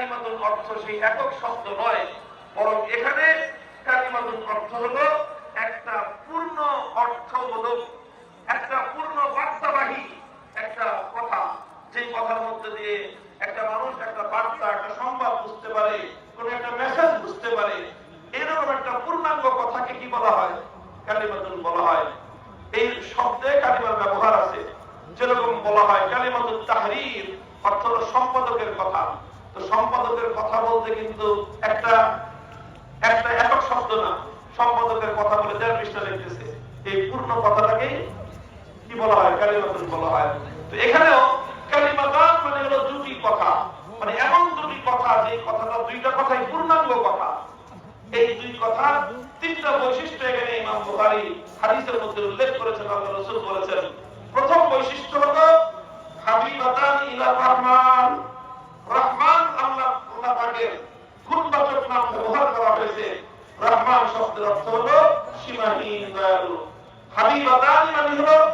কালিমাতুল অর্থ সেই একক শব্দ নয়, বরং এখানে কালিমাতুল অর্থ হলো একটা পূর্ণ অর্থবোধক, একটা পূর্ণ বার্তাবাহী একটা কথা, যে কথার মধ্যে দিয়ে একটা মানুষ একটা বার্তা, একটা সংবাদ বুঝতে পারে, কোন একটা মেসেজ বুঝতে পারে। এরকম একটা পূর্ণাঙ্গ কথাকে কি বলা হয়? কালিমাতুল বলা হয়। এই শব্দে কালিমার ব্যবহার আছে। যেরকম বলা হয় কালিমাতুল তাহরীর, অর্থ হলো সম্পাদকের কথা। তো সম্পাদকের কথা বলতে কিন্তু একটা একক শব্দ না, সম্পাদকের কথা বলে 1.5 পৃষ্ঠা লিখতেছে, এই পূর্ণ কথাটাকে কি বলা হয়? কালিমাতুল বলা হয়। তো এখানেও কালিমাতান মানে হলো দুটি কথা, মানে এমন দুটি কথা যে কথাটা দুইটা কথাই পূর্ণাঙ্গ কথা। এই দুই কথা তিনটা বৈশিষ্ট্য এখানে ইমাম বুখারী হাদিসের মধ্যে উল্লেখ করেছেন। আল্লাহ রাসূল বলেছেন, প্রথম বৈশিষ্ট্য হলো হাবিবাতান ইলা রহমান, রহমান আল্লাহ পাকের গুণবাচক নাম ব্যবহার করা হয়েছে। রহমান শব্দের অর্থ হলো সীমাহীন দয়ালু। হাবিবাতান মানে হলো